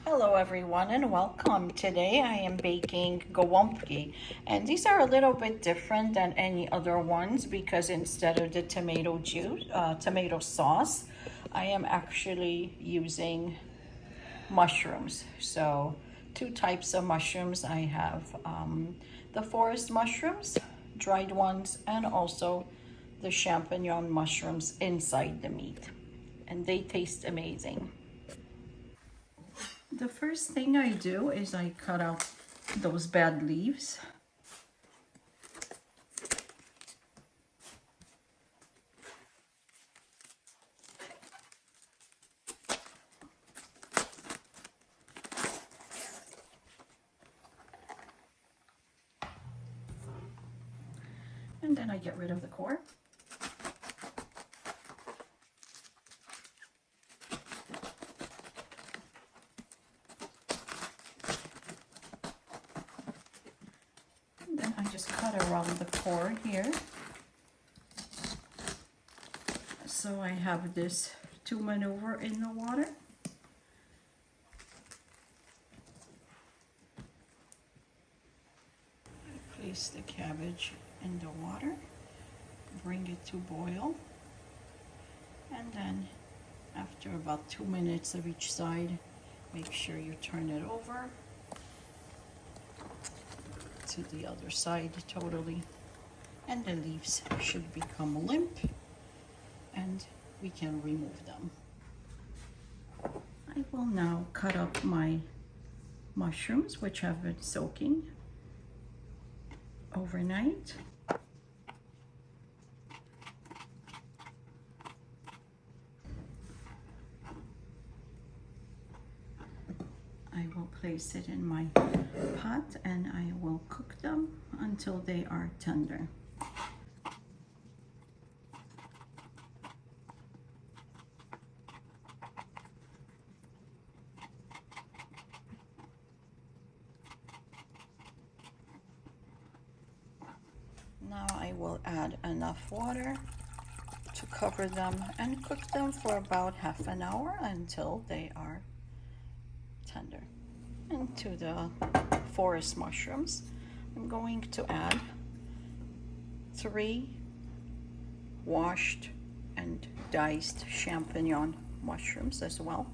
Hello everyone and welcome. Today I am baking gołąbki, and these are a little bit different than any other ones because instead of the tomato sauce, I am actually using mushrooms. So two types of mushrooms. I have the forest mushrooms, dried ones, and also the champignon mushrooms inside the meat, and they taste amazing. The first thing I do is I cut out those bad leaves. And then I get rid of the core. Then I just cut around the core here. So I have this to maneuver in the water. I place the cabbage in the water, bring it to boil, and then after about 2 minutes of each side, make sure you turn it over to the other side totally, and the leaves should become limp and we can remove them. I will now cut up my mushrooms, which have been soaking overnight. I will place it in my pot and I will cook them until they are tender. Now I will add enough water to cover them and cook them for about half an hour until they are tender. And to the forest mushrooms, I'm going to add 3 washed and diced champignon mushrooms as well.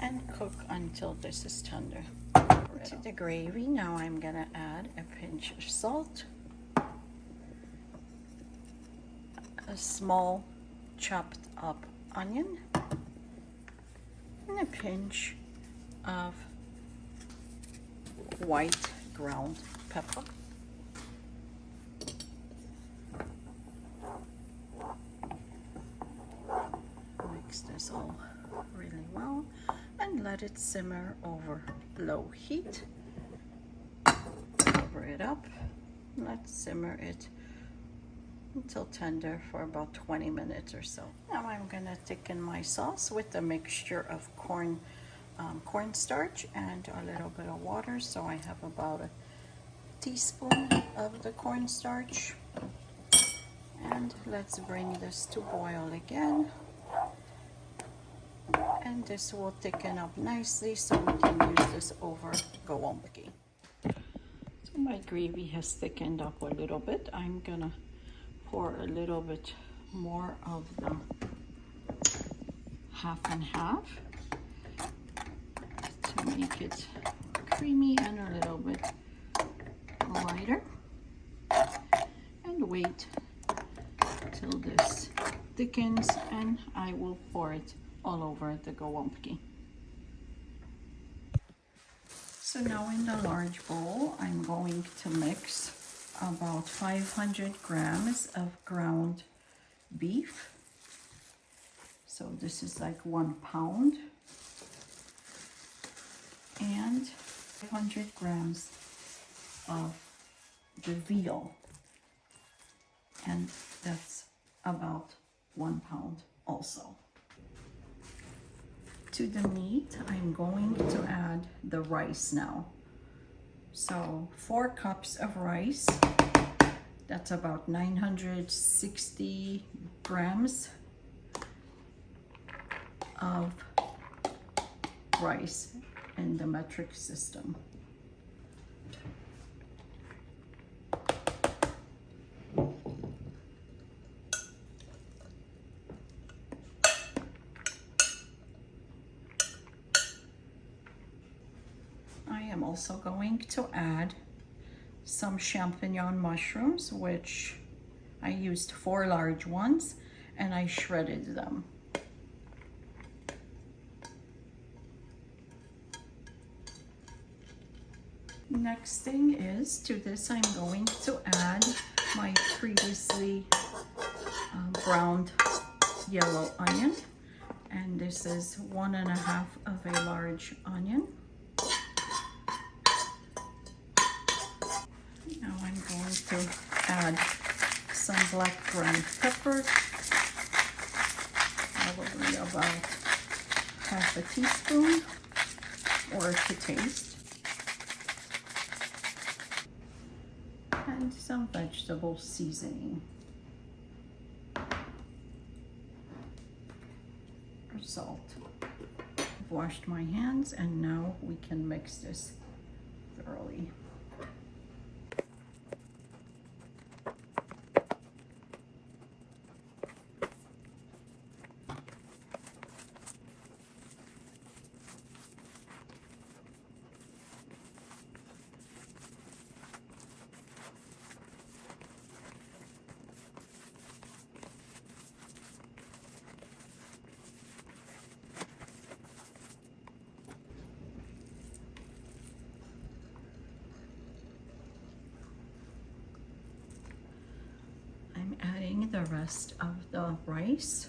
And cook until this is tender. To the gravy, now I'm gonna add a pinch of salt, a small chopped up onion, and a pinch of white ground pepper. Mix this all really well and let it simmer over low heat. Cover it up. Let's simmer it until tender for about 20 minutes or so. Now I'm gonna thicken my sauce with a mixture of cornstarch and a little bit of water. So I have about a teaspoon of the cornstarch. And let's bring this to boil again. And this will thicken up nicely so we can use this over gołąbki. So my gravy has thickened up a little bit. I'm gonna pour a little bit more of the half and half to make it creamy and a little bit lighter, and wait till this thickens and I will pour it all over the gołąbki. So now in the large bowl, I'm going to mix about 500 grams of ground beef. So this is like 1 pound. And 500 grams of the veal. And that's about 1 pound also. To the meat, I'm going to add the rice now. So 4 cups of rice, that's about 960 grams. of rice in the metric system. I am also going to add some champignon mushrooms, which I used 4 large ones, and I shredded them. Next thing is, to this I'm going to add my previously browned yellow onion, and this is 1.5 of a large onion. Now I'm going to add some black ground pepper, probably about 1/2 teaspoon, or to taste. And some vegetable seasoning or salt. I've washed my hands, and now we can mix this thoroughly. Adding the rest of the rice.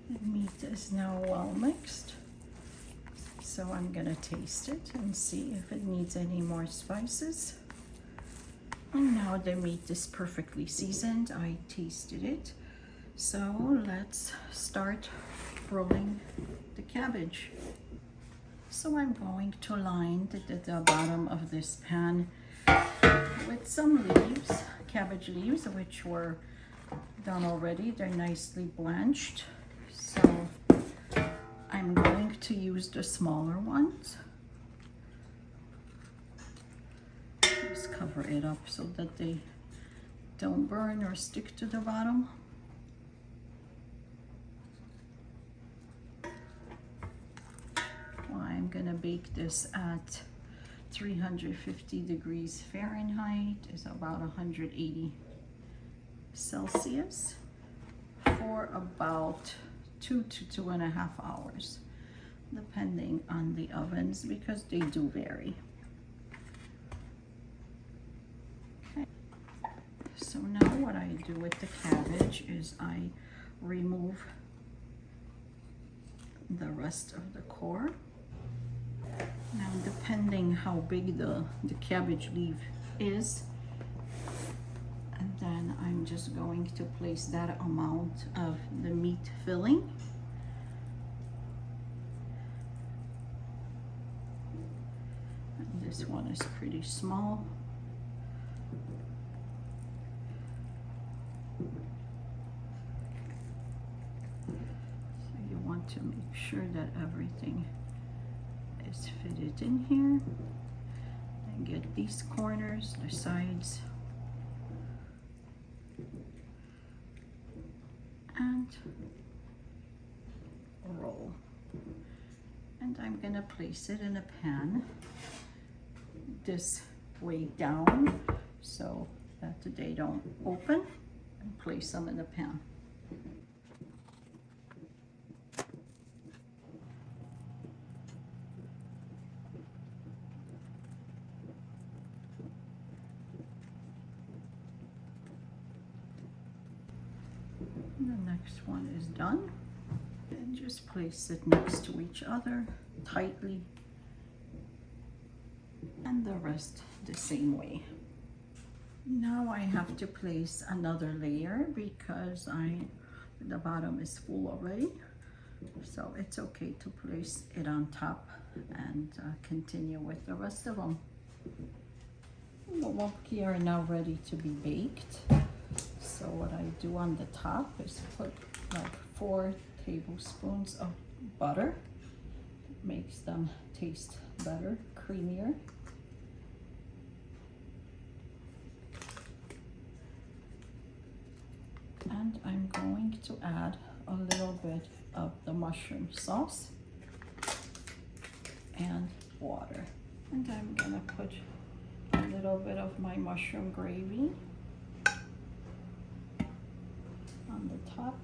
The meat is now well mixed. So I'm gonna taste it and see if it needs any more spices. And now the meat is perfectly seasoned. I tasted it. So let's start rolling the cabbage. So I'm going to line the bottom of this pan with some leaves, cabbage leaves, which were done already. They're nicely blanched. So I'm going to use the smaller ones. Just cover it up so that they don't burn or stick to the bottom. Well, I'm gonna bake this at 350 degrees Fahrenheit, is about 180 Celsius, for about 2 to 2.5 hours, depending on the ovens, because they do vary. Okay. So now what I do with the cabbage is I remove the rest of the core. Now, depending how big the cabbage leaf is, and then I'm just going to place that amount of the meat filling. And this one is pretty small. So you want to make sure that everything is fitted in here. And get these corners, the sides, and roll. And I'm gonna place it in a pan this way down so that they don't open, and place them in the pan. The next one is done, and just place it next to each other tightly, and the rest the same way. Now I have to place another layer because the bottom is full already. So it's okay to place it on top and continue with the rest of them. The gołąbki are now ready to be baked. So what I do on the top is put like 4 tablespoons of butter. It makes them taste better, creamier. And I'm going to add a little bit of the mushroom sauce and water. And I'm gonna put a little bit of my mushroom gravy on the top.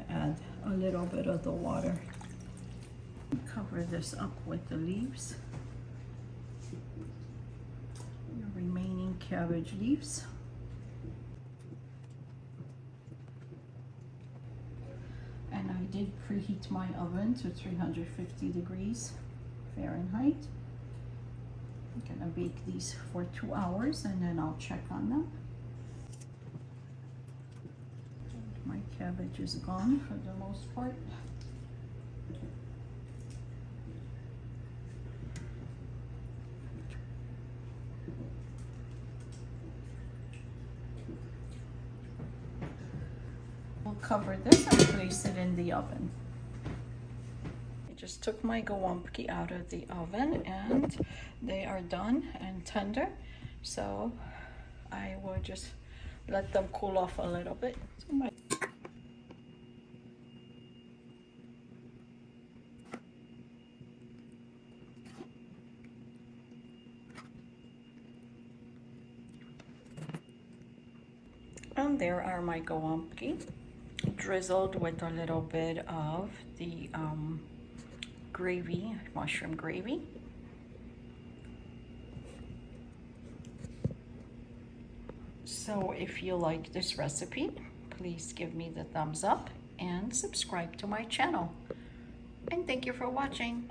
Add a little bit of the water. Cover this up with the leaves, the remaining cabbage leaves. And I did preheat my oven to 350 degrees Fahrenheit. I'm gonna bake these for 2 hours and then I'll check on them. My cabbage is gone for the most part. I'll cover this and place it in the oven. I just took my gołąbki out of the oven and they are done and tender. So I will just let them cool off a little bit. So and there are my gołąbki, drizzled with a little bit of the gravy, mushroom gravy. So if you like this recipe, please give me the thumbs up and subscribe to my channel. And thank you for watching.